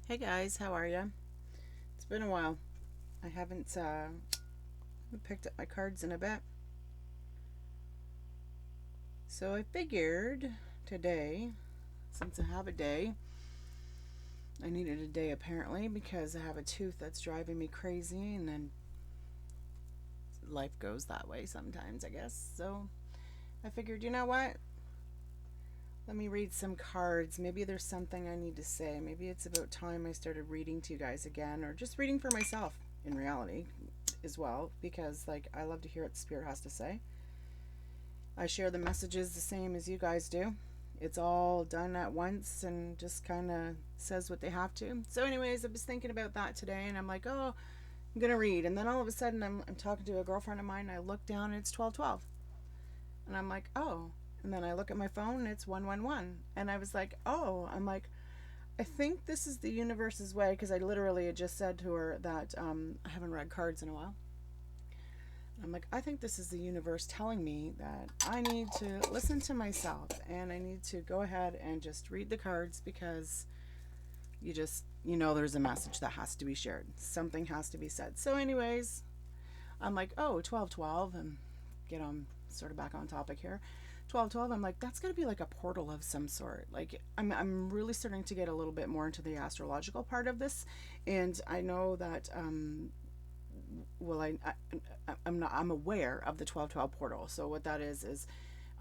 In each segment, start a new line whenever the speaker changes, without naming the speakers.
Hey guys, how are you? It's been a while. I haven't picked up my cards in a bit. So I figured today, since I have a day, I needed a day apparently because I have a tooth that's driving me crazy and then life goes that way sometimes, I guess. So I figured, you know what? Let me read some cards. Maybe there's something I need to say. Maybe it's about time I started reading to you guys again or just reading for myself in reality as well because I love to hear what the spirit has to say. I share the messages the same as you guys do. It's all done at once and just kind of says what they have to. So, anyways, I was thinking about that today and I'm like, oh, I'm going to read. And then all of a sudden, I'm talking to a girlfriend of mine and I look down and it's 12:12. And I'm like, oh. And then I look at my phone and it's 111. And I was like, oh, I'm like, I think this is the universe's way because I literally had just said to her that I haven't read cards in a while. I'm like, I think this is the universe telling me that I need to listen to myself and I need to go ahead and just read the cards because there's a message that has to be shared. Something has to be said. So, anyways, I'm like, oh, 12:12, and get on sort of back on topic here. 12:12, I'm like, that's going to be like a portal of some sort. Like, I'm really starting to get a little bit more into the astrological part of this. And I know that well I'm aware of the 12:12 portal. So what that is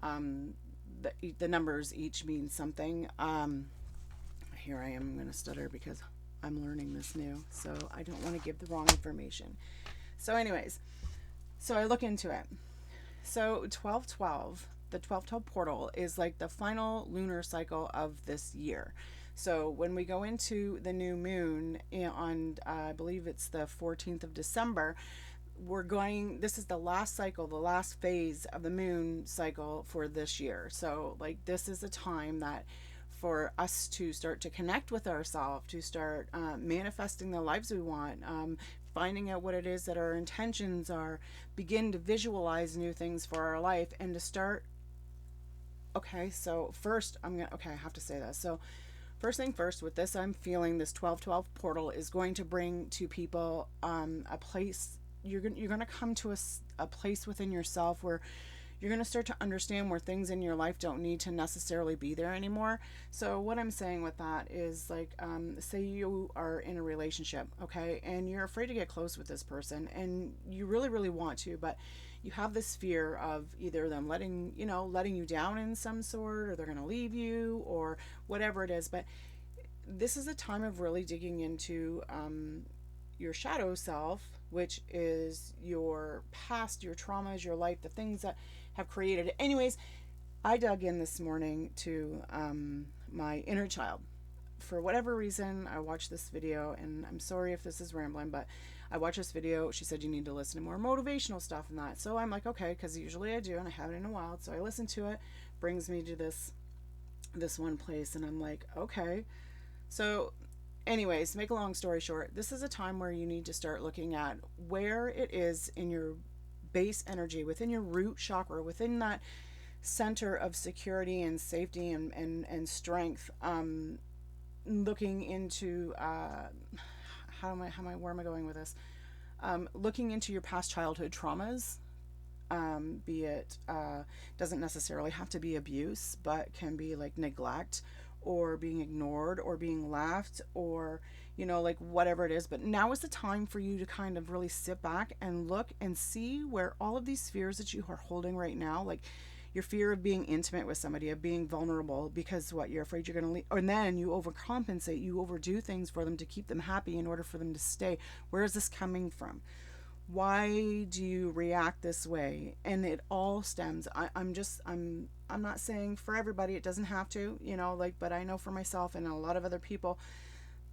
um the numbers each mean something. Here I am going to stutter because I'm learning this new, so I don't want to give the wrong information. So anyways, so I look into it. So 12:12, the 12:12 portal is like the final lunar cycle of this year. So when we go into the new moon on, I believe it's the 14th of December, this is the last cycle, the last phase of the moon cycle for this year. So, like, this is a time that for us to start to connect with ourselves, to start manifesting the lives we want, finding out what it is that our intentions are, begin to visualize new things for our life, and to start. Okay, so first, I have to say this. So, first thing first, with this, I'm feeling this 12:12 portal is going to bring to people a place. You're gonna come to a place within yourself where you're gonna start to understand where things in your life don't need to necessarily be there anymore. So what I'm saying with that is, like, say you are in a relationship, okay, and you're afraid to get close with this person, and you really really want to, but you have this fear of either them letting you down in some sort, or they're going to leave you, or whatever it is. But this is a time of really digging into your shadow self, which is your past, your traumas, your life, the things that have created it. Anyways, I dug in this morning to my inner child. For whatever reason, I watched this video, and I'm sorry if this is rambling, but I watched this video. She said you need to listen to more motivational stuff and that. So I'm like, okay, because usually I do, and I haven't in a while. So I listened to it, brings me to this one place, and I'm like, okay. So, anyways, to make a long story short, this is a time where you need to start looking at where it is in your base energy, within your root chakra, within that center of security and safety and strength. Looking into where am I going with this? Looking into your past childhood traumas, be it doesn't necessarily have to be abuse, but can be like neglect or being ignored or being left, or like whatever it is. But now is the time for you to kind of really sit back and look and see where all of these fears that you are holding right now, like your fear of being intimate with somebody, of being vulnerable, because what, you're afraid you're going to leave, and then you overcompensate, you overdo things for them to keep them happy in order for them to stay. Where is this coming from? Why do you react this way? And it all stems, I'm not saying for everybody it doesn't have to, but I know for myself and a lot of other people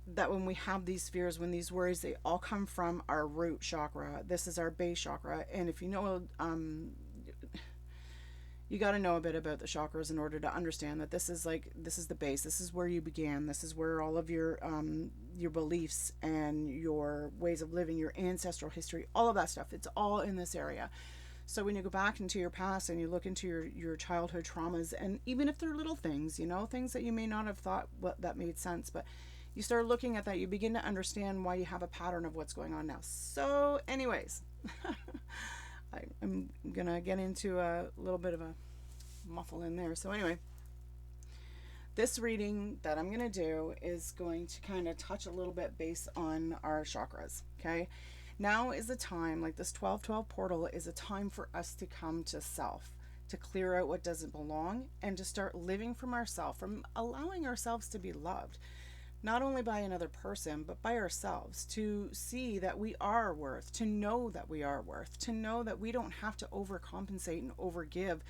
that when we have these fears, when these worries, they all come from our root chakra. This is our base chakra. And if you know, you got to know a bit about the chakras in order to understand that this is the base. This is where you began. This is where all of your beliefs and your ways of living, your ancestral history, all of that stuff, it's all in this area. So when you go back into your past and you look into your childhood traumas, and even if they're little things, things that you may not have thought that made sense, but You start looking at that, you begin to understand why you have a pattern of what's going on now. So, anyways, I'm gonna get into a little bit of a muffle in there. So, anyway, this reading that I'm gonna do is going to kind of touch a little bit based on our chakras. Okay, now is the time, like this 1212 portal is a time for us to come to self, to clear out what doesn't belong, and to start living from ourselves, from allowing ourselves to be loved, not only by another person, but by ourselves, to see that we are worth, to know that we are worth, to know that we don't have to overcompensate and overgive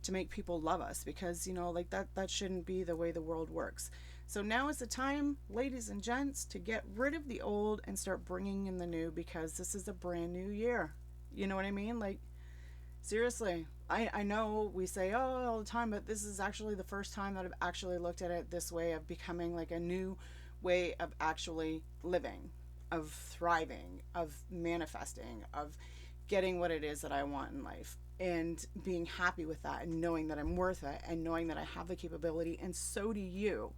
to make people love us, because, like that shouldn't be the way the world works. So now is the time, ladies and gents, to get rid of the old and start bringing in the new, because this is a brand new year. You know what I mean? Like, seriously, I know we say, oh, all the time, but this is actually the first time that I've actually looked at it this way, of becoming like a new way of actually living, of thriving, of manifesting, of getting what it is that I want in life, and being happy with that, and knowing that I'm worth it, and knowing that I have the capability, and so do you.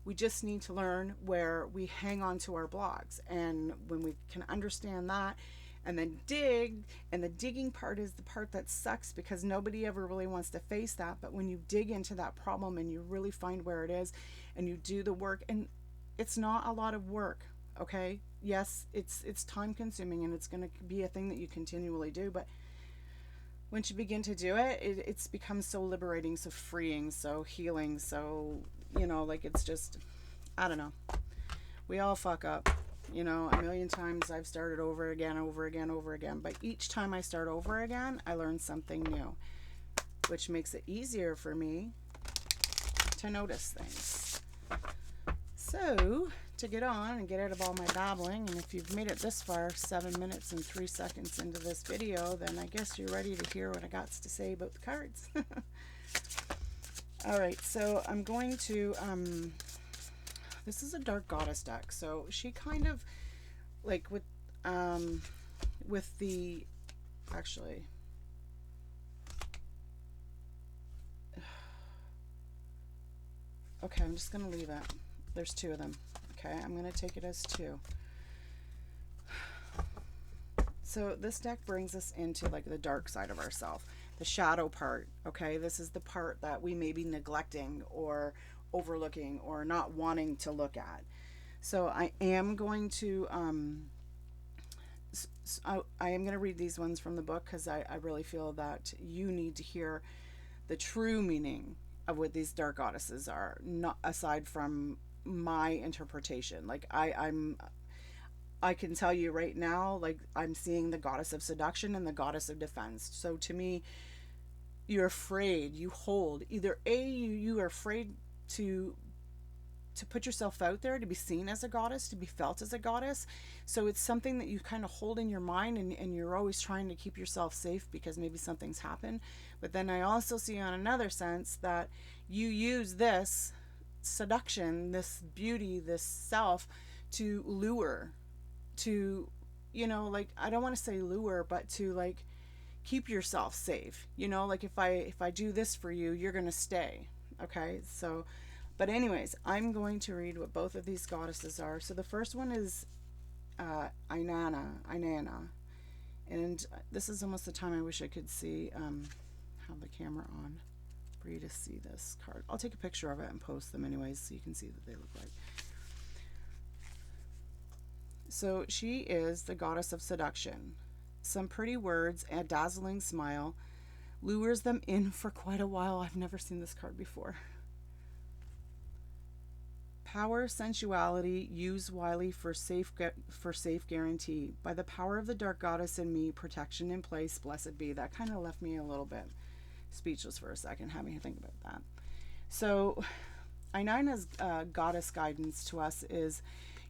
We just need to learn where we hang on to our blocks, and when we can understand that, and then dig. And the digging part is the part that sucks, because nobody ever really wants to face that. But when you dig into that problem and you really find where it is, and you do the work, and it's not a lot of work, okay? Yes, it's time consuming, and it's going to be a thing that you continually do, but once you begin to do it, it's become so liberating, so freeing, so healing, so, like, it's just, I don't know. We all fuck up. A million times I've started over again, but each time I start over again, I learn something new, which makes it easier for me to notice things. So, to get on and get out of all my babbling, and if you've made it this far, 7 minutes and 3 seconds into this video, then I guess you're ready to hear what I got to say about the cards. Alright, so I'm going to, this is a Dark Goddess deck, so she kind of, like, with the, actually, okay, I'm just going to leave it. There's 2 of them. Okay, I'm going to take it as 2. So this deck brings us into, like, the dark side of ourselves, the shadow part. Okay, this is the part that we may be neglecting or overlooking or not wanting to look at. So I am going to I am going to read these ones from the book, because I really feel that you need to hear the true meaning of what these dark goddesses are, not aside from my interpretation. Like, I can tell you right now, like, I'm seeing the goddess of seduction and the goddess of defense. So to me, you're afraid, you hold either you are afraid to put yourself out there, to be seen as a goddess, to be felt as a goddess. So it's something that you kind of hold in your mind, and you're always trying to keep yourself safe because maybe something's happened. But then I also see, on another sense, that you use this seduction, this beauty, this self, to lure, to, like, I don't want to say lure, but to, like, keep yourself safe. Like, if I do this for you, you're going to stay. Okay, so, but anyways, I'm going to read what both of these goddesses are. So the first one is Inanna, and this is almost the time I wish I could see, have the camera on for you to see this card. I'll take a picture of it and post them anyways, so you can see what they look like. So she is the goddess of seduction. Some pretty words and a dazzling smile lures them in for quite a while. I've never seen this card before. Power, sensuality, use wisely for safe guarantee. By the power of the dark goddess in me, protection in place, blessed be. That kind of left me a little bit speechless for a second, having to think about that. So, Inanna's goddess guidance to us is,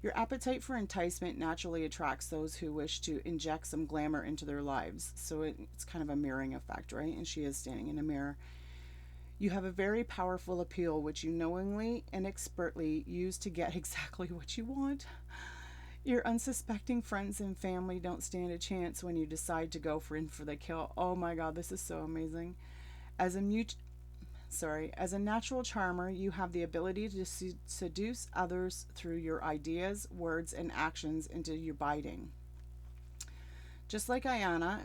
your appetite for enticement naturally attracts those who wish to inject some glamour into their lives. So it's kind of a mirroring effect, right? And she is standing in a mirror. You have a very powerful appeal, which you knowingly and expertly use to get exactly what you want. Your unsuspecting friends and family don't stand a chance when you decide to go in for the kill. Oh my God, this is so amazing. As a Sorry, as a natural charmer, you have the ability to seduce others through your ideas, words, and actions into your biting. Just like Ayana,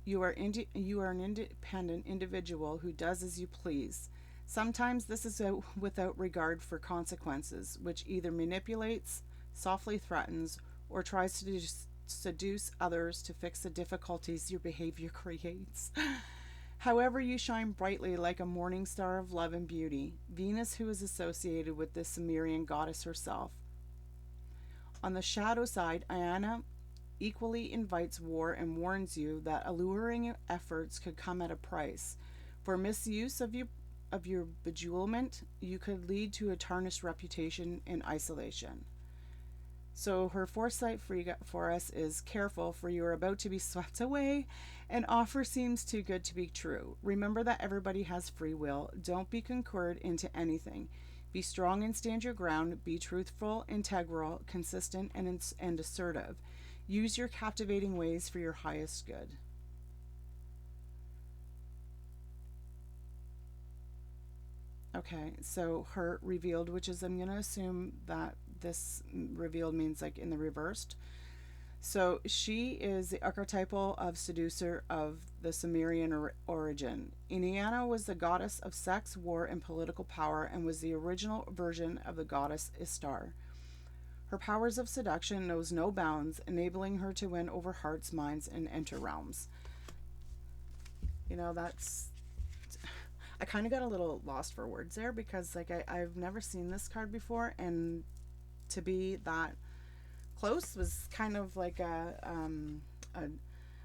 you are an independent individual who does as you please. Sometimes this is without regard for consequences, which either manipulates, softly threatens, or tries to seduce others to fix the difficulties your behavior creates. However, you shine brightly like a morning star of love and beauty, Venus, who is associated with the Sumerian goddess herself. On the shadow side, Ayana equally invites war and warns you that alluring efforts could come at a price. For misuse of your bejewelment, you could lead to a tarnished reputation and isolation. So her foresight for us is careful, for you are about to be swept away. An offer seems too good to be true. Remember that everybody has free will. Don't be concurred into anything. Be strong and stand your ground. Be truthful, integral, consistent, and assertive. Use your captivating ways for your highest good. Okay, so her revealed, which is, I'm going to assume that this revealed means like in the reversed. So she is the archetypal of seducer of the Sumerian origin. Indiana was the goddess of sex, war, and political power, and was the original version of the goddess Ishtar. Her powers of seduction knows no bounds, enabling her to win over hearts, minds, and enter realms. That's. I kind of got a little lost for words there because, like, I've never seen this card before, and to be that close was kind of like a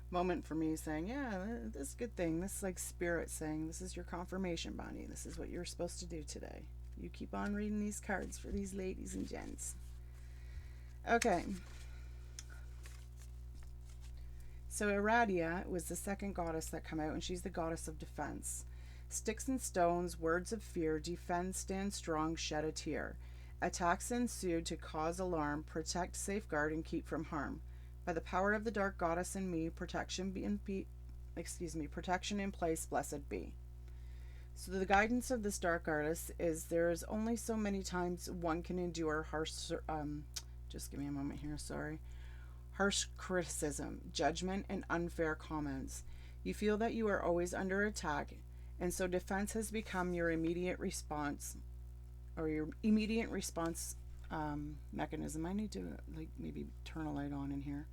moment for me saying, yeah, this is a good thing. This is like spirit saying, this is your confirmation, Bonnie. This is what you're supposed to do today. You keep on reading these cards for these ladies and gents. Okay. So Iradia was the second goddess that come out, and she's the goddess of defense. Sticks and stones, words of fear, defend, stand strong, shed a tear. Attacks ensued to cause alarm, protect, safeguard, and keep from harm. By the power of the dark goddess in me, protection protection in place, blessed be. So the guidance of this dark goddess is there is only so many times one can endure harsh, just give me a moment here, sorry. Harsh criticism, judgment, and unfair comments. You feel that you are always under attack, and so defense has become your immediate response, mechanism. I need to maybe turn a light on in here.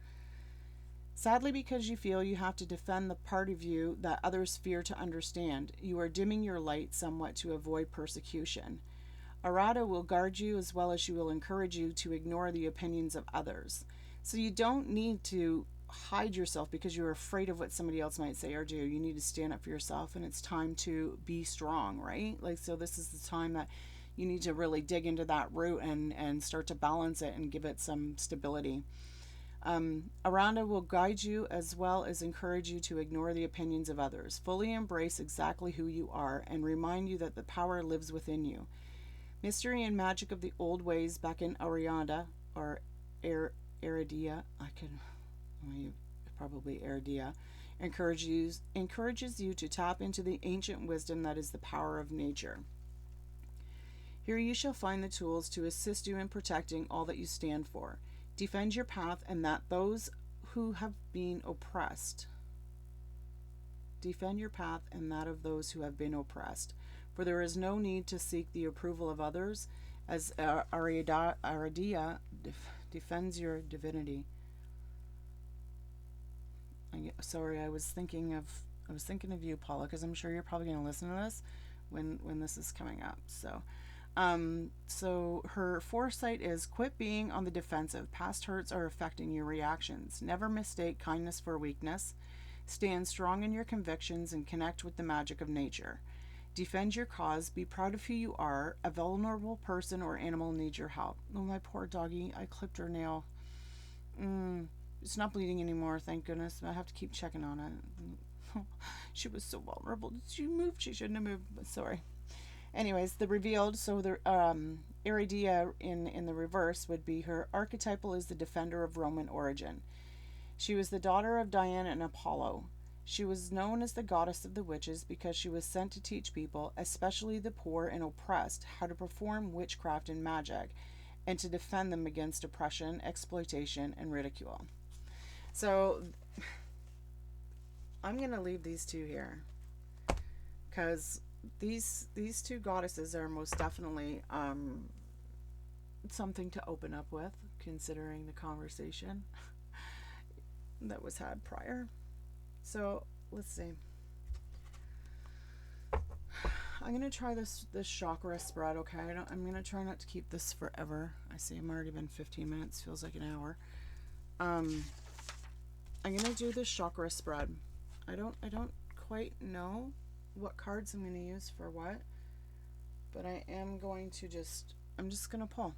Sadly, because you feel you have to defend the part of you that others fear to understand, you are dimming your light somewhat to avoid persecution. Arada will guard you as well as she will encourage you to ignore the opinions of others. So you don't need to hide yourself because you're afraid of what somebody else might say or do. You need to stand up for yourself, and it's time to be strong, right? So this is the time that you need to really dig into that root and start to balance it and give it some stability. Aranda will guide you as well as encourage you to ignore the opinions of others. Fully embrace exactly who you are and remind you that the power lives within you. Mystery and magic of the old ways back in Arianda or Iridia, probably Iridia, encourages you to tap into the ancient wisdom that is the power of nature. Here you shall find the tools to assist you in protecting all that you stand for. Defend your path and that those who have been oppressed. Defend your path and that of those who have been oppressed. For there is no need to seek the approval of others, as Aridia defends your divinity. Sorry, I was thinking of you, Paula, because I'm sure you're probably going to listen to this when this is coming up. So her foresight is quit being on the defensive. Past hurts are affecting your reactions. Never mistake kindness for weakness. Stand strong in your convictions and connect with the magic of nature. Defend your cause. Be proud of who you are. A vulnerable person or animal needs your help. Oh, my poor doggy. I clipped her nail. It's not bleeding anymore, thank goodness. I have to keep checking on it. She was so vulnerable. She moved. She shouldn't have moved. But sorry. Anyways, the revealed, so the Iridia in the reverse would be her archetypal is the defender of Roman origin. She was the daughter of Diana and Apollo. She was known as the goddess of the witches because she was sent to teach people, especially the poor and oppressed, how to perform witchcraft and magic and to defend them against oppression, exploitation, and ridicule. So I'm going to leave these two here because these two goddesses are most definitely something to open up with, considering the conversation that was had prior. So let's see. I'm gonna try this chakra spread. Okay, I'm gonna try not to keep this forever. I see I'm already been 15 minutes. Feels like an hour. I'm gonna do this chakra spread. I don't quite know what cards I'm gonna use for what, but I am going to I'm just gonna pull.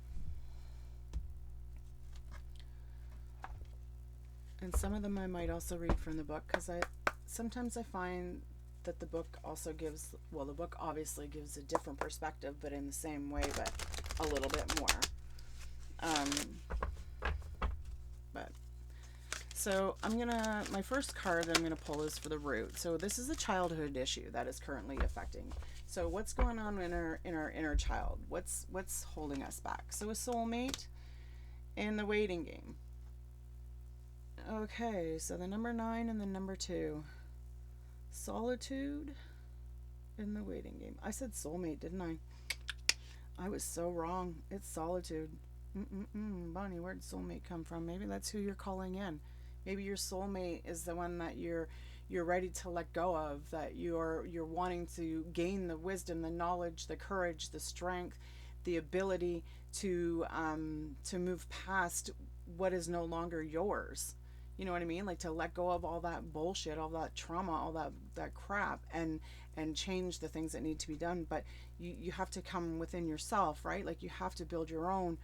And some of them I might also read from the book because sometimes I find that the book also gives, well, the book obviously gives a different perspective, but in the same way, but a little bit more. But so my first card that I'm gonna pull is for the root. So this is a childhood issue that is currently affecting. So what's going on in our inner child? What's holding us back? So a soulmate and the waiting game. Okay, so the number 9 and the number 2. Solitude in the waiting game. I said soulmate, didn't I? I was so wrong. It's solitude. Bonnie, where'd soulmate come from? Maybe that's who you're calling in. Maybe your soulmate is the one that you're ready to let go of, that you're wanting to gain the wisdom, the knowledge, the courage, the strength, the ability to move past what is no longer yours. You know what I mean? Like to let go of all that bullshit, all that trauma, all that crap, and change the things that need to be done. But you have to come within yourself, right? Like you have to build your own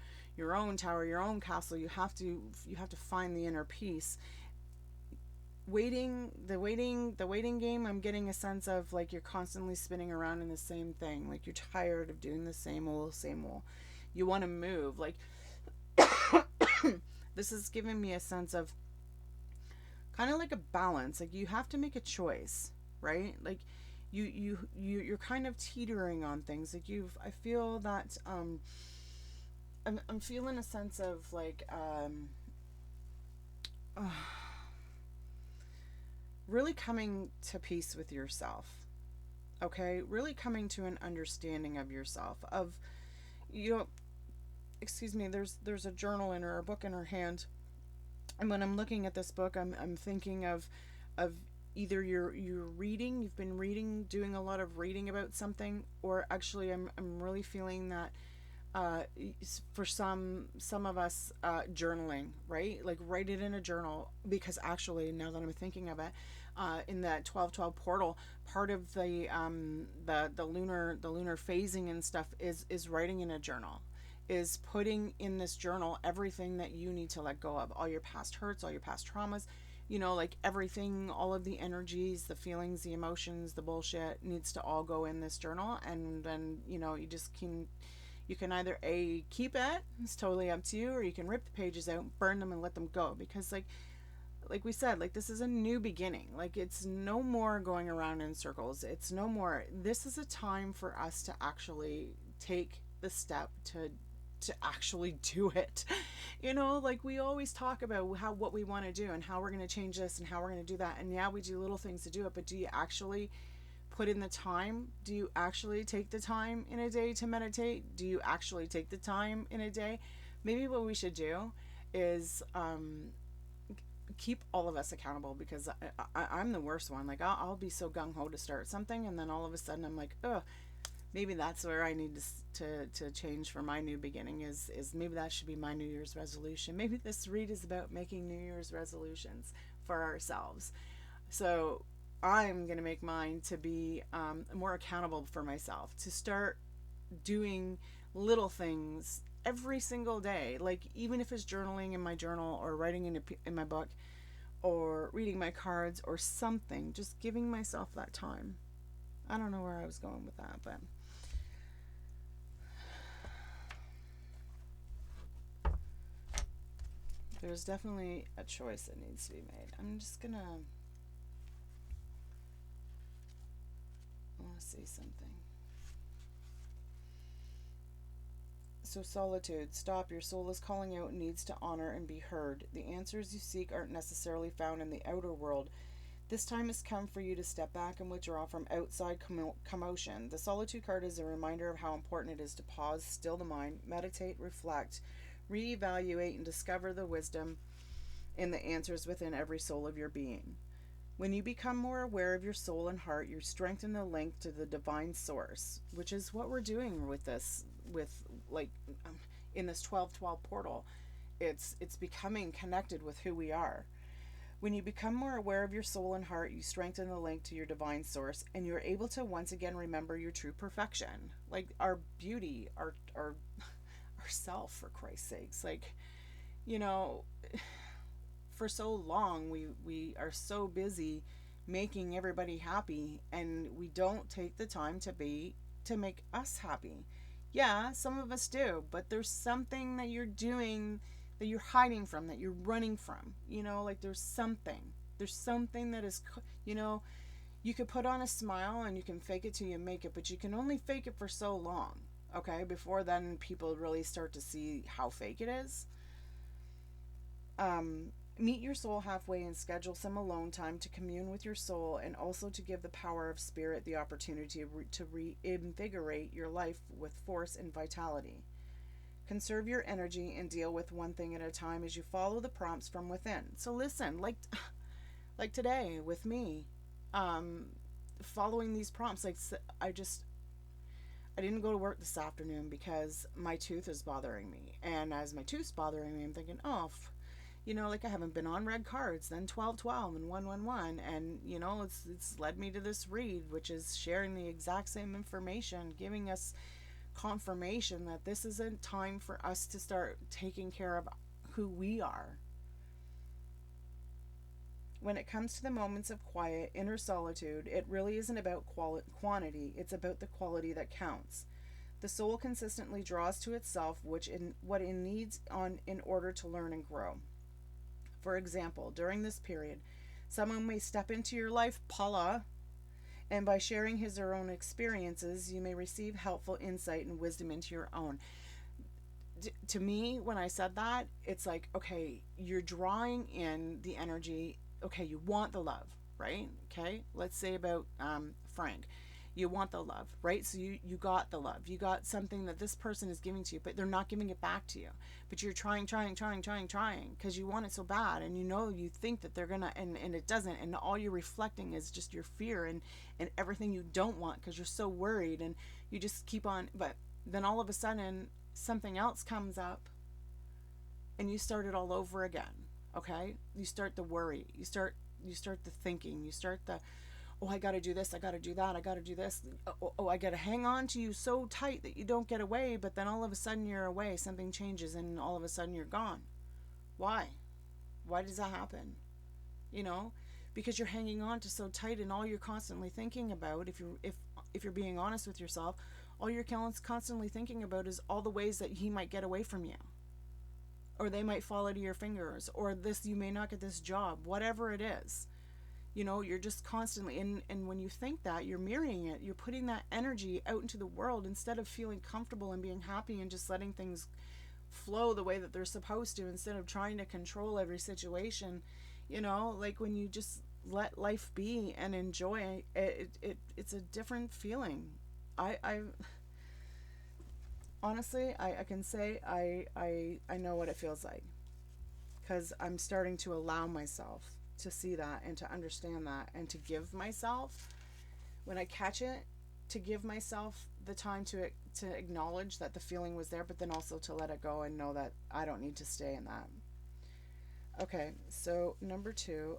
tower, your own castle. You have to find the inner peace. The waiting game, I'm getting a sense of like you're constantly spinning around in the same thing. Like you're tired of doing the same old. You want to move. Like this is giving me a sense of kind of like a balance. Like you have to make a choice, right? Like you're kind of teetering on things. Like I feel that I'm feeling a sense of like really coming to peace with yourself. Okay, really coming to an understanding of yourself. Of excuse me. There's a journal in her, a book in her hand. And when I'm looking at this book, I'm thinking of either you've been reading, doing a lot of reading about something, or actually I'm really feeling that for some of us journaling, right? Like write it in a journal, because actually now that I'm thinking of it, in that 12/12 portal, part of the lunar phasing and stuff is writing in a journal, is putting in this journal everything that you need to let go of, all your past hurts, all your past traumas, like everything, all of the energies, the feelings, the emotions, the bullshit needs to all go in this journal. And then you can either keep it, it's totally up to you, or you can rip the pages out, burn them, and let them go. Because like we said, like this is a new beginning. Like it's no more going around in circles. It's no more. This is a time for us to actually take the step to actually do it. Like we always talk about what we want to do and how we're going to change this and how we're going to do that. And yeah, we do little things to do it, but do you actually put in the time? Do you actually take the time in a day to meditate? Do you actually take the time in a day? Maybe what we should do is keep all of us accountable, because I'm the worst one. Like I'll be so gung-ho to start something, and then all of a sudden I'm like, ugh. Maybe that's where I need to change for my new beginning, is maybe that should be my New Year's resolution. Maybe this read is about making New Year's resolutions for ourselves. So I'm going to make mine to be more accountable for myself, to start doing little things every single day. Like even if it's journaling in my journal, or writing in my book, or reading my cards, or something, just giving myself that time. I don't know where I was going with that, but there's definitely a choice that needs to be made. I'm just gonna want to say something. So, solitude. Stop. Your soul is calling out and needs to honor and be heard. The answers you seek aren't necessarily found in the outer world. This time has come for you to step back and withdraw from outside commotion. The solitude card is a reminder of how important it is to pause, still the mind, meditate, reflect, reevaluate, and discover the wisdom in the answers within every soul of your being. When you become more aware of your soul and heart, you strengthen the link to the divine source, which is what we're doing with this, with like in this 1212 portal. It's becoming connected with who we are. When you become more aware of your soul and heart, you strengthen the link to your divine source, and you're able to once again remember your true perfection, like our beauty, our self, for Christ's sakes. Like, you know, for so long we are so busy making everybody happy, and we don't take the time to make us happy. Yeah, some of us do, but there's something that you're doing, that you're hiding from, that you're running from. Like there's something that is, you could put on a smile and you can fake it till you make it, but you can only fake it for so long. Okay, before then people really start to see how fake it is. Meet your soul halfway and schedule some alone time to commune with your soul, and also to give the power of spirit the opportunity to reinvigorate your life with force and vitality. Conserve your energy and deal with one thing at a time as you follow the prompts from within. So listen, like today with me, following these prompts. Like I didn't go to work this afternoon because my tooth is bothering me, and as my tooth's bothering me, I'm thinking, oh, like I haven't been on red cards, then 1212 and 111, and it's led me to this read, which is sharing the exact same information, giving us confirmation that this isn't time for us to start taking care of who we are. When it comes to the moments of quiet, inner solitude, it really isn't about quantity, it's about the quality that counts. The soul consistently draws to itself what it needs in order to learn and grow. For example, during this period, someone may step into your life, Paula, and by sharing his or her own experiences, you may receive helpful insight and wisdom into your own. To me, when I said that, it's like, okay, you're drawing in the energy. Okay, you want the love, right? Okay, let's say about Frank. You want the love, right? So you got the love. You got something that this person is giving to you, but they're not giving it back to you. But you're trying, because you want it so bad, and you think that they're gonna, and it doesn't, and all you're reflecting is just your fear and everything you don't want, because you're so worried, and you just keep on. But then all of a sudden, something else comes up, and you start it all over again. Okay, you start the worry, you start the thinking, you start the, oh, I got to do this, I got to do that, I got to do this. Oh, I got to hang on to you so tight that you don't get away, but then all of a sudden you're away, something changes, and all of a sudden you're gone. Why? Why does that happen? Because you're hanging on to so tight, and all you're constantly thinking about, if you're being honest with yourself, all you're constantly thinking about is all the ways that he might get away from you. Or they might fall out of your fingers, or you may not get this job, whatever it is. You're just constantly, and when you think that, you're mirroring it, you're putting that energy out into the world instead of feeling comfortable and being happy and just letting things flow the way that they're supposed to, instead of trying to control every situation. Like when you just let life be and enjoy it, it's a different feeling. I honestly, I can say I know what it feels like, because I'm starting to allow myself to see that and to understand that, and to give myself, when I catch it, to give myself the time to acknowledge that the feeling was there, but then also to let it go and know that I don't need to stay in that. Okay, so number 2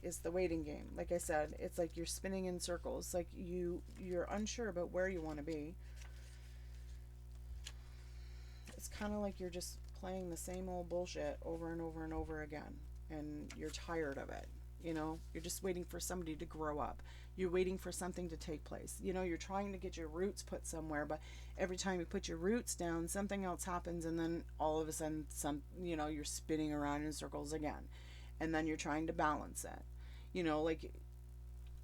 is the waiting game. Like I said, it's like you're spinning in circles, like you're unsure about where you want to be. It's kind of like you're just playing the same old bullshit over and over and over again, and you're tired of it. You're just waiting for somebody to grow up. You're waiting for something to take place. You're trying to get your roots put somewhere, but every time you put your roots down, something else happens, and then all of a sudden you're spinning around in circles again, and then you're trying to balance it. Like,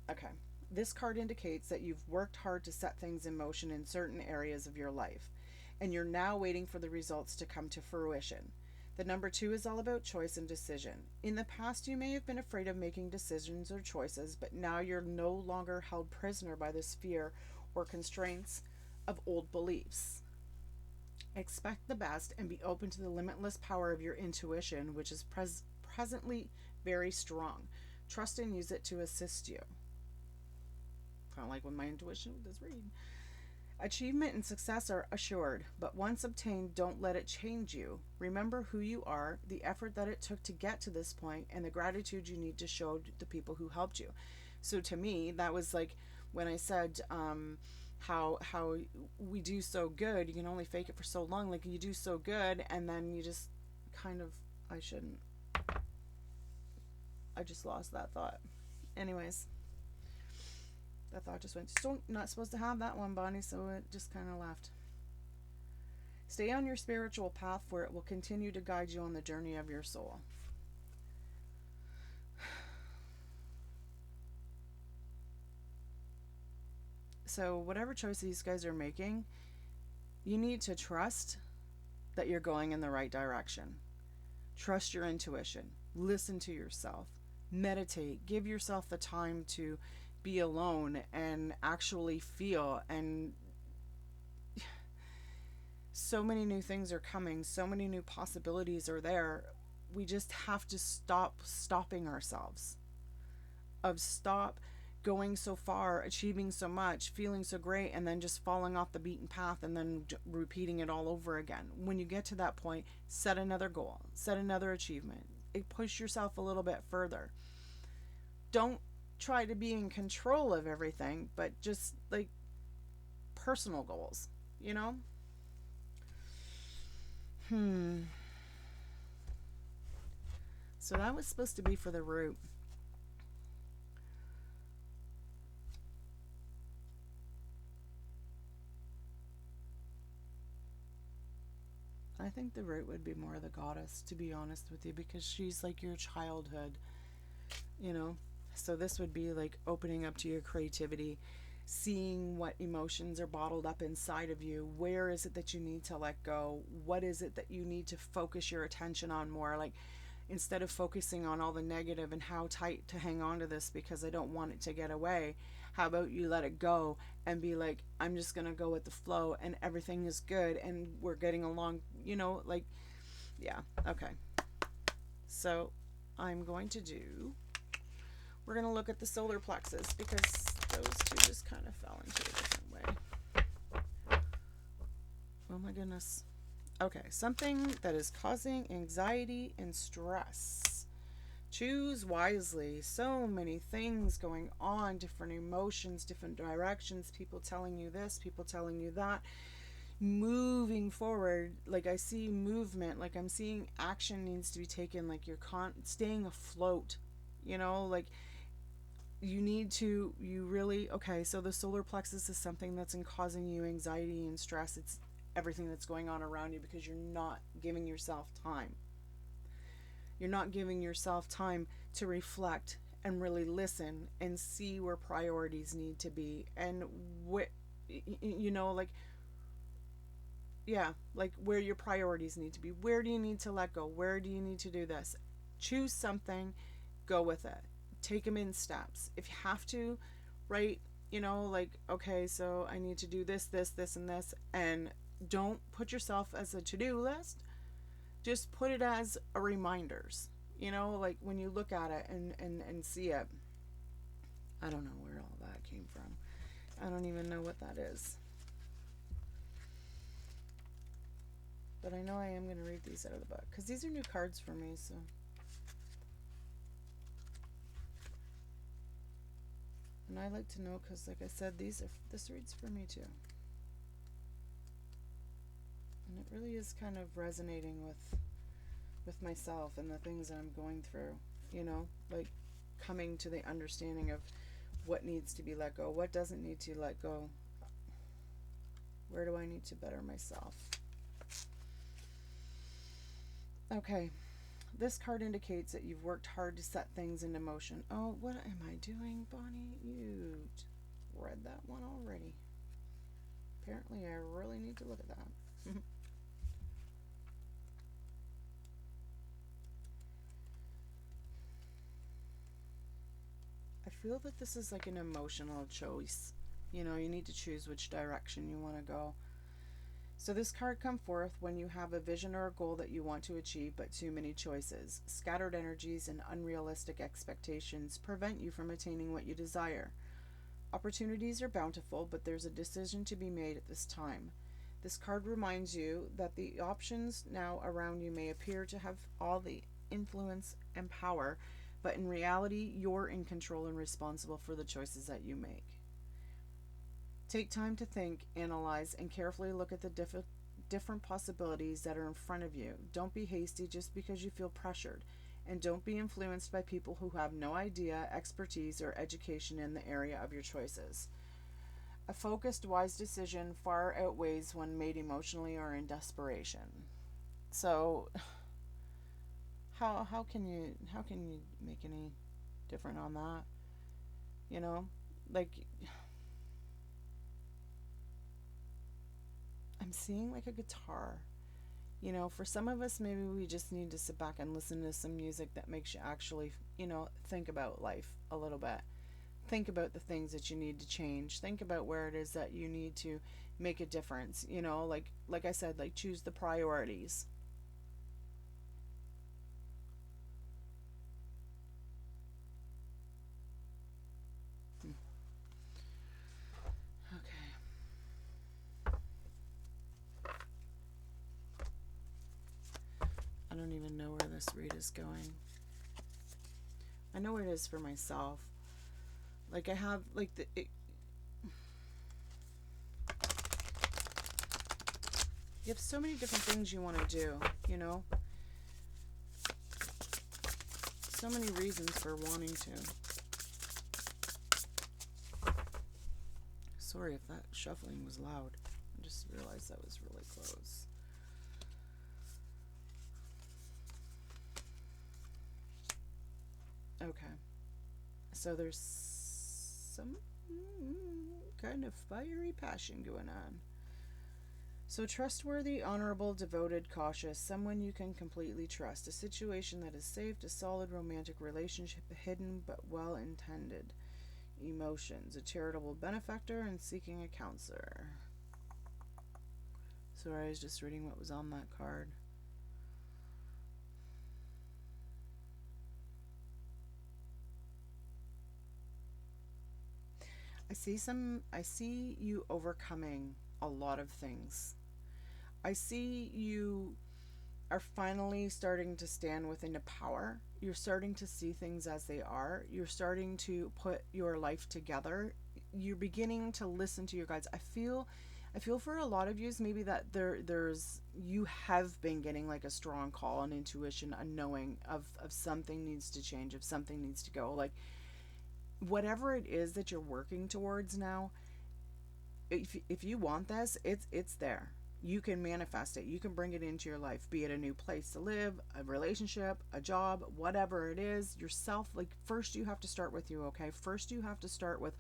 okay, This card indicates that you've worked hard to set things in motion in certain areas of your life, and you're now waiting for the results to come to fruition. The number 2 is all about choice and decision. In the past, you may have been afraid of making decisions or choices, but now you're no longer held prisoner by this fear or constraints of old beliefs. Expect the best and be open to the limitless power of your intuition, which is presently very strong. Trust and use it to assist you. Kind of like with my intuition with this read. Achievement and success are assured, but once obtained, don't let it change you. Remember who you are, the effort that it took to get to this point, and the gratitude you need to show the people who helped you. So to me, that was like when I said how we do so good. You can only fake it for so long. Like you do so good, and then you just kind of I just lost that thought. Anyways. That thought just went, so not supposed to have that one, Bonnie, so it just kind of left. Stay on your spiritual path, where it will continue to guide you on the journey of your soul. So whatever choice these guys are making, you need to trust that you're going in the right direction. Trust your intuition. Listen to yourself. Meditate. Give yourself the time to be alone and actually feel. And so many new things are coming. So many new possibilities are there. We just have to stop stopping ourselves. Stop going so far, achieving so much, feeling so great, and then just falling off the beaten path and then repeating it all over again. When you get to that point, set another goal, set another achievement. Push yourself a little bit further. Don't try to be in control of everything, but just like personal goals, you know? So that was supposed to be for the root. I think the root would be more the goddess, to be honest with you, because she's like your childhood, you know? So this would be like opening up to your creativity, seeing what emotions are bottled up inside of you. Where is it that you need to let go? What is it that you need to focus your attention on more? Like, instead of focusing on all the negative and how tight to hang on to this because I don't want it to get away, how about you let it go and be like, I'm just going to go with the flow and everything is good and we're getting along, you know, like, yeah, okay. So I'm going to we're going to look at the solar plexus because those two just kind of fell into a different way. Oh my goodness. Okay, something that is causing anxiety and stress. Choose wisely. So many things going on, different emotions, different directions, people telling you this, people telling you that. Moving forward, like I see movement, like I'm seeing action needs to be taken, like you're staying afloat, you know, like okay, so the solar plexus is something that's causing you anxiety and stress. It's everything that's going on around you because you're not giving yourself time. You're not giving yourself time to reflect and really listen and see where priorities need to be and what, you know, like, yeah, like where your priorities need to be. Where do you need to let go? Where do you need to do this? Choose something, go with it. Take them in steps. If you have to, right, you know, like, okay, so I need to do this, and this, and don't put yourself as a to-do list. Just put it as a reminders, you know, like when you look at it and see it. I don't know where all that came from. I don't even know what that is. But I know I am going to read these out of the book because these are new cards for me, so. And I like to know because, like I said, this reads for me too. And it really is kind of resonating with myself and the things that I'm going through, you know, like coming to the understanding of what needs to be let go, what doesn't need to let go, where do I need to better myself. Okay, This card indicates that you've worked hard to set things into motion. Oh, what am I doing, Bonnie? You read that one already. Apparently, I really need to look at that. I feel that this is like an emotional choice. You need to choose which direction you want to go. So this card come forth when you have a vision or a goal that you want to achieve but too many choices. Scattered energies and unrealistic expectations prevent you from attaining what you desire. Opportunities are bountiful, but there's a decision to be made at this time. This card reminds you that the options now around you may appear to have all the influence and power, but in reality, you're in control and responsible for the choices that you make. Take time to think, analyze, and carefully look at the different possibilities that are in front of you. Don't be hasty just because you feel pressured, and don't be influenced by people who have no idea, expertise, or education in the area of your choices. A focused, wise decision far outweighs one made emotionally or in desperation. So, how can you make any different on that? You know, like I'm seeing like a guitar. For some of us, maybe we just need to sit back and listen to some music that makes you actually, think about life a little bit. Think about the things that you need to change. Think about where it is that you need to make a difference. Like I said, like choose the priorities. Hmm. Okay. I don't even know where this read is going. I know where it is for myself. Like I have like you have so many different things you want to do, you know? So many reasons for wanting to. Sorry if that shuffling was loud. I just realized that was really close. Okay. So there's some kind of fiery passion going on. So, trustworthy, honorable, devoted, cautious, someone you can completely trust. A situation that is safe, a solid romantic relationship, hidden but well intended. Emotions, a charitable benefactor, and seeking a counselor. Sorry, I was just reading what was on that card. I see you overcoming a lot of things. I see you are finally starting to stand within the power. You're starting to see things as they are. You're starting to put your life together. You're beginning to listen to your guides. I feel for a lot of you maybe that there's you have been getting like a strong call on intuition, a knowing of something needs to change, of something needs to go. Like whatever it is that you're working towards now, if you want this, it's there. You can manifest it. You can bring it into your life, be it a new place to live, a relationship, a job, whatever it is, yourself. Like first you have to start with you, okay? First you have to start with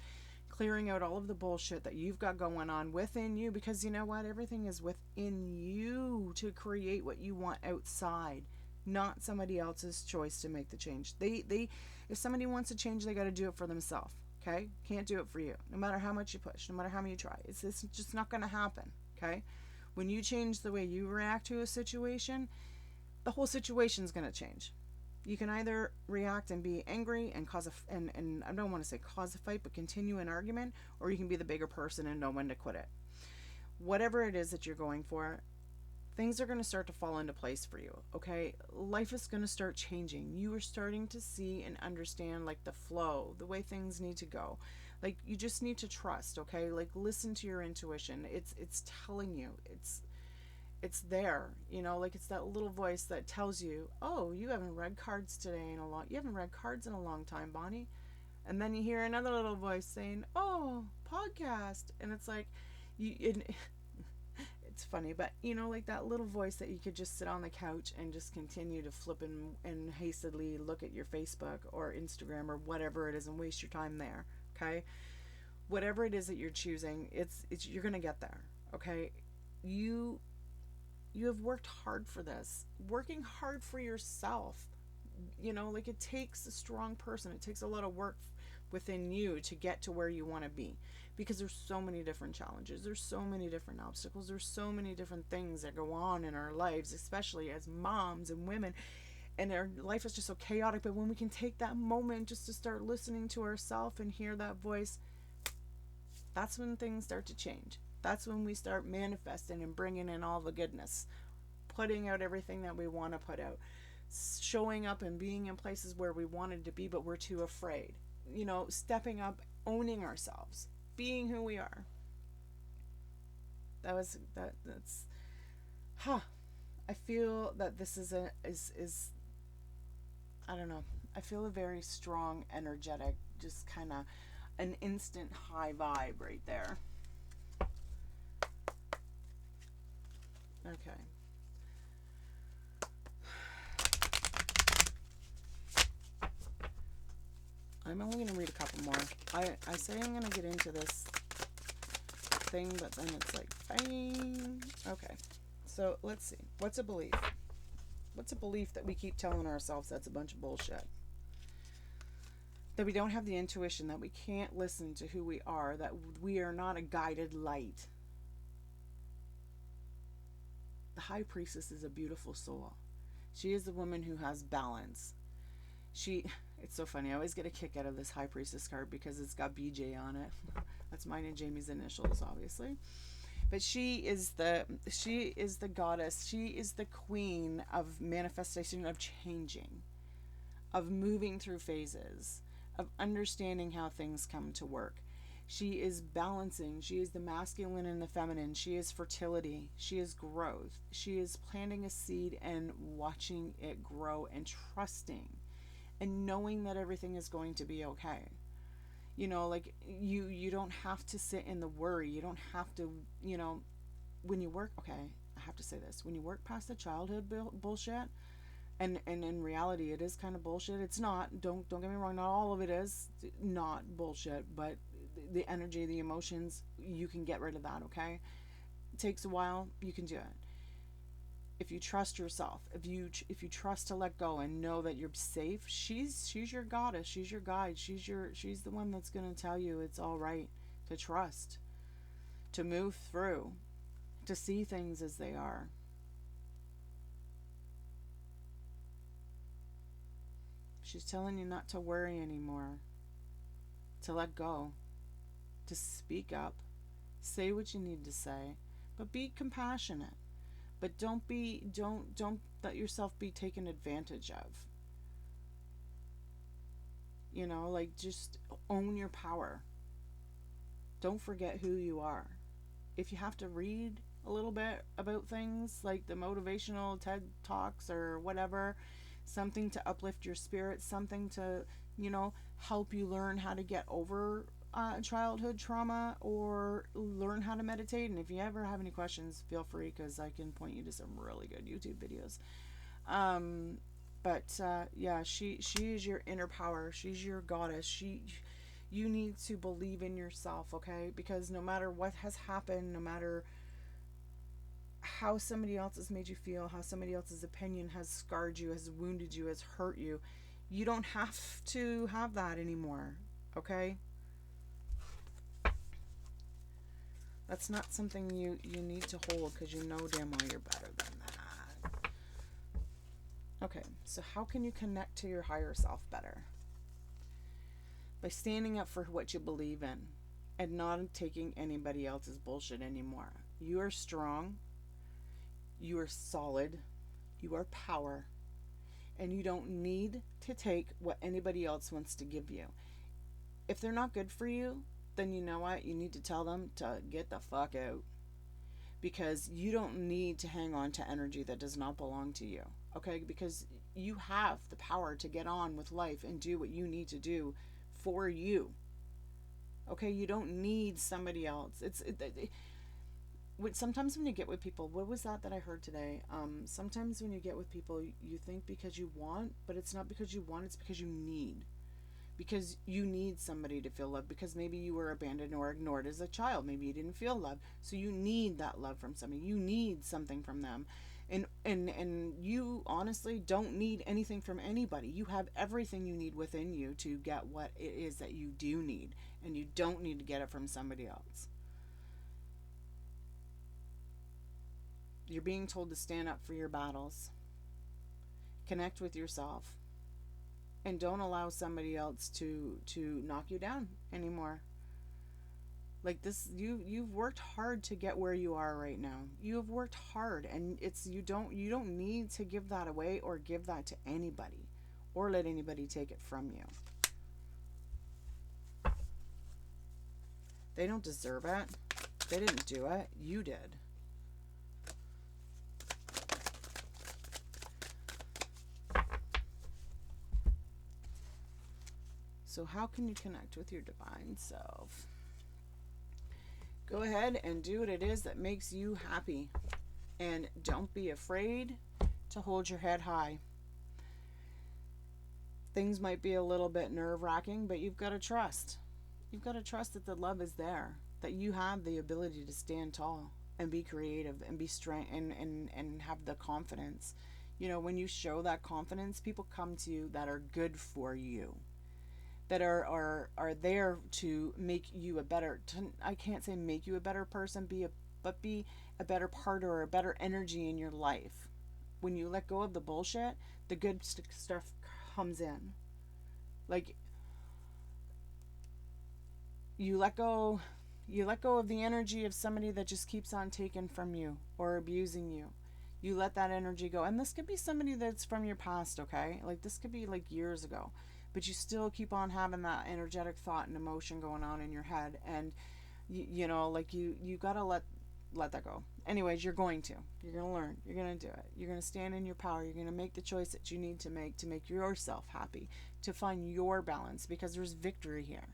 clearing out all of the bullshit that you've got going on within you, because you know what? Everything is within you to create what you want outside, not somebody else's choice to make the change. They if somebody wants to change, they got to do it for themselves. Okay? Can't do it for you. No matter how much you push, no matter how many you try. It's just not going to happen. Okay? When you change the way you react to a situation, the whole situation's going to change. You can either react and be angry and cause and I don't want to say cause a fight, but continue an argument, or you can be the bigger person and know when to quit it. Whatever it is that you're going for, things are going to start to fall into place for you, okay? Life is going to start changing. You are starting to see and understand like the flow, the way things need to go. Like you just need to trust, okay? Like listen to your intuition. It's telling you. It's there, like it's that little voice that tells you, "Oh, you haven't read cards today in a long you haven't read cards in a long time, Bonnie." And then you hear another little voice saying, "Oh, podcast." And it's like you it's funny, but like that little voice that you could just sit on the couch and just continue to flip and hastily look at your Facebook or Instagram or whatever it is and waste your time there. Okay, whatever it is that you're choosing, it's you're gonna get there. Okay, you you have worked hard for this, working hard for yourself. Like it takes a strong person, it takes a lot of work within you to get to where you want to be, because there's so many different challenges, there's so many different obstacles, there's so many different things that go on in our lives, especially as moms and women, and our life is just so chaotic. But when we can take that moment just to start listening to ourselves and hear that voice, that's when things start to change. That's when we start manifesting and bringing in all the goodness, putting out everything that we want to put out, showing up and being in places where we wanted to be, but we're too afraid. Stepping up, owning ourselves, being who we are. That's huh. I feel that this is a is I don't know. I feel a very strong, energetic, just kind of an instant high vibe right there. Okay. I'm only going to read a couple more. I say I'm going to get into this thing, but then it's like, fine. Okay. So let's see. What's a belief? What's a belief that we keep telling ourselves that's a bunch of bullshit? That we don't have the intuition, that we can't listen to who we are, that we are not a guided light. The high priestess is a beautiful soul. She is the woman who has balance. It's so funny. I always get a kick out of this high priestess card because it's got BJ on it. That's mine and Jamie's initials, obviously. But she is the goddess. She is the queen of manifestation, of changing, of moving through phases, of understanding how things come to work. She is balancing. She is the masculine and the feminine. She is fertility. She is growth. She is planting a seed and watching it grow and trusting and knowing that everything is going to be okay. Like you don't have to sit in the worry. You don't have to, when you work, okay, I have to say this. When you work past the childhood bullshit, and in reality it is kind of bullshit. It's not, don't get me wrong, not all of it is not bullshit, but the energy, the emotions, you can get rid of that, okay? It takes a while, you can do it. If you trust yourself, if you trust to let go and know that you're safe, she's your goddess, she's your guide, she's the one that's going to tell you it's all right, to trust, to move through, to see things as they are. She's telling you not to worry anymore, to let go, to speak up, say what you need to say, but be compassionate. But don't let yourself be taken advantage of. Like, just own your power. Don't forget who you are. If you have to read a little bit about things like the motivational TED Talks or whatever, something to uplift your spirit, something to, help you learn how to get over childhood trauma, or learn how to meditate. And if you ever have any questions, feel free, because I can point you to some really good YouTube videos. Yeah, she is your inner power. She's your goddess. You need to believe in yourself, okay? Because no matter what has happened, no matter how somebody else has made you feel, how somebody else's opinion has scarred you, has wounded you, has hurt you, you don't have to have that anymore, okay? That's not something you need to hold, because you know damn well you're better than that. Okay, so how can you connect to your higher self better? By standing up for what you believe in and not taking anybody else's bullshit anymore. You are strong, you are solid, you are power, and you don't need to take what anybody else wants to give you. If they're not good for you, then you know what? You need to tell them to get the fuck out. Because you don't need to hang on to energy that does not belong to you. Okay? Because you have the power to get on with life and do what you need to do for you. Okay? You don't need somebody else. sometimes when you get with people, what was that I heard today? Sometimes when you get with people, you think because you want, but it's not because you want, it's because you need. Because you need somebody to feel love, because maybe you were abandoned or ignored as a child, maybe you didn't feel love, so you need that love from somebody, you need something from them. And you honestly don't need anything from anybody. You have everything you need within you to get what it is that you do need, and you don't need to get it from somebody else. You're being told to stand up for your battles, connect with yourself, and don't allow somebody else to knock you down anymore. Like this, you've worked hard to get where you are right now. You have worked hard, and it's you don't need to give that away or give that to anybody or let anybody take it from you. They don't deserve it. They didn't do it. You did. So how can you connect with your divine self? Go ahead and do what it is that makes you happy. And don't be afraid to hold your head high. Things might be a little bit nerve-wracking, but you've got to trust. You've got to trust that the love is there, that you have the ability to stand tall and be creative and be strong, and have the confidence. You know, when you show that confidence, people come to you that are good for you, that are there to make you a better, I can't say make you a better person, but be a better part or a better energy in your life. When you let go of the bullshit, the good stuff comes in. Like, you let go of the energy of somebody that just keeps on taking from you or abusing you. You let that energy go. And this could be somebody that's from your past, okay? Like, this could be like years ago, but you still keep on having that energetic thought and emotion going on in your head. And you know, like, you got to let that go. Anyways, you're going to learn, you're going to do it, you're going to stand in your power, you're going to make the choice that you need to make yourself happy, to find your balance, because there's victory here.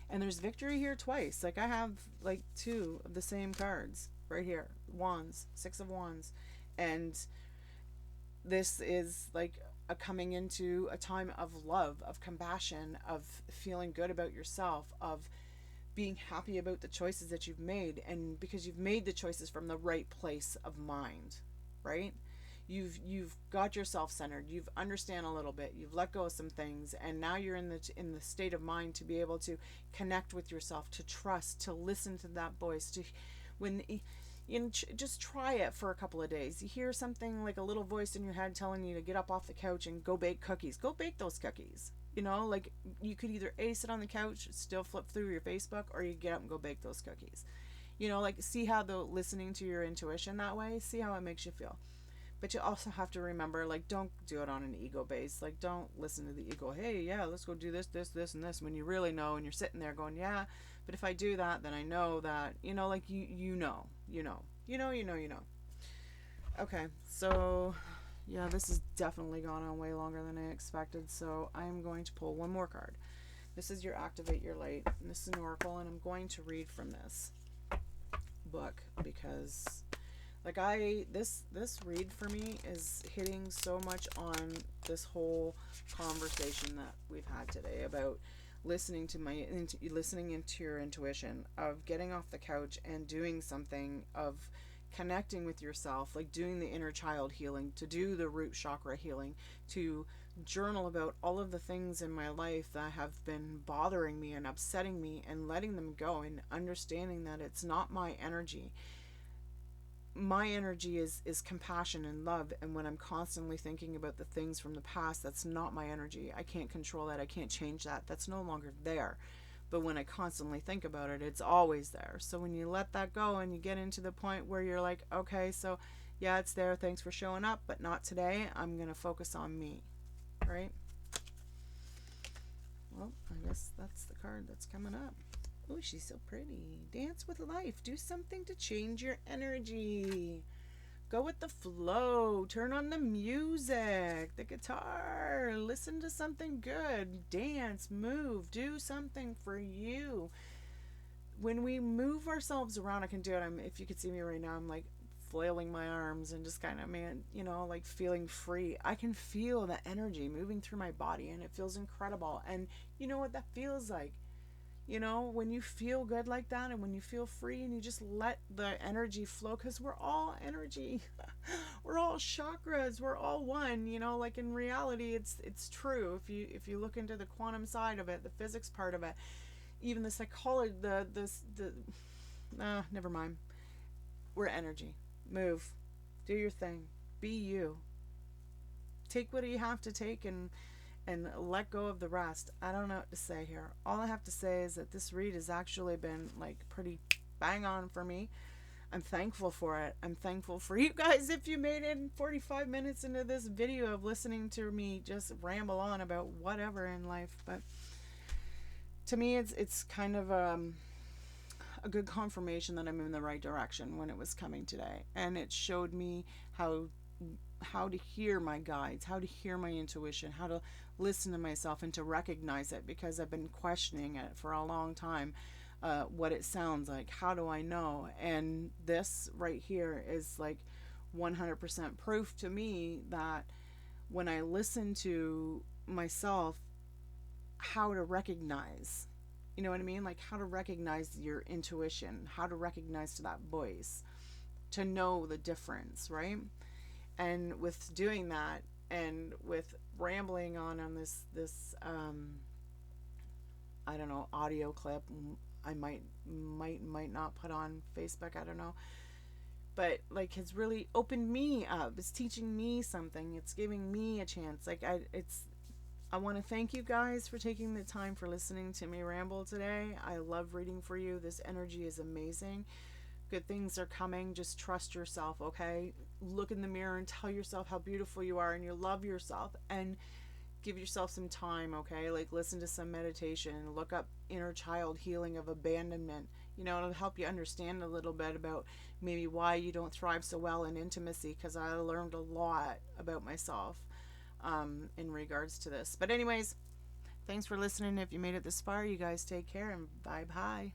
And there's victory here twice. Like, I have like two of the same cards right here. Wands, Six of Wands. And this is like a coming into a time of love, of compassion, of feeling good about yourself, of being happy about the choices that you've made, and because you've made the choices from the right place of mind, right? You've got yourself centered, you've understand a little bit, you've let go of some things, and now you're in the state of mind to be able to connect with yourself, to trust, to listen to that voice, to when just try it for a couple of days. You hear something like a little voice in your head telling you to get up off the couch and go bake cookies. Go bake those cookies. You know, like, you could either sit on the couch, still flip through your Facebook, or you get up and go bake those cookies. You know, like, see how the listening to your intuition that way, see how it makes you feel. But you also have to remember, like, don't do it on an ego base. Like, don't listen to the ego. Hey, yeah, let's go do this, and this, when you really know, and you're sitting there going, yeah, but if I do that, then I know that, you know, like, you know. Okay, so yeah, this has definitely gone on way longer than I expected, so I'm going to pull one more card. This is your Activate Your Light, and this is an oracle, and I'm going to read from this book because, like, this read for me is hitting so much on this whole conversation that we've had today about listening into your intuition, of getting off the couch and doing something, of connecting with yourself, like doing the inner child healing, to do the root chakra healing, to journal about all of the things in my life that have been bothering me and upsetting me, and letting them go, and understanding that it's not my energy. My energy is compassion and love, and when I'm constantly thinking about the things from the past, that's not my energy. I can't control that, I can't change that, that's no longer there. But when I constantly think about it, it's always there. So when you let that go and you get into the point where you're like, okay, so yeah, it's there, thanks for showing up, but not today, I'm going to focus on me, right? Well, I guess that's the card that's coming up. Oh, she's so pretty. Dance with life. Do something to change your energy. Go with the flow. Turn on the music, the guitar. Listen to something good. Dance, move, do something for you. when we move ourselves around, I can do it. If you could see me right now, I'm like flailing my arms and just kind of, man, like feeling free. I can feel the energy moving through my body and it feels incredible. And you know what that feels like? When you feel good like that and when you feel free and you just let the energy flow, because we're all energy. We're all chakras, we're all one. Like in reality, it's true. If you look into the quantum side of it, the physics part of it, even the psychology, never mind. We're energy. Move, do your thing, be you, take what you have to take, and let go of the rest. I don't know what to say here. All I have to say is that this read has actually been like pretty bang on for me. I'm thankful for it. I'm thankful for you guys if you made it in 45 minutes into this video of listening to me just ramble on about whatever in life. But to me, it's kind of a good confirmation that I'm in the right direction when it was coming today, and it showed me how to hear my guides, how to hear my intuition, how to listen to myself and to recognize it, because I've been questioning it for a long time. What it sounds like, how do I know? And this right here is like 100% proof to me that when I listen to myself, how to recognize, you know what I mean? Like how to recognize your intuition, how to recognize to that voice, to know the difference, right? And with doing that, and with rambling on this I don't know, audio clip, I might not put on Facebook, I don't know, but like has really opened me up. It's teaching me something, it's giving me a chance. Like I want to thank you guys for taking the time for listening to me ramble today. I love reading for you. This energy is amazing. Good things are coming. Just trust yourself, okay? Look in the mirror and tell yourself how beautiful you are and you love yourself, and give yourself some time, okay? Like listen to some meditation, look up inner child healing of abandonment. It'll help you understand a little bit about maybe why you don't thrive so well in intimacy, because I learned a lot about myself in regards to this. But anyways, thanks for listening. If you made it this far, you guys take care and bye bye.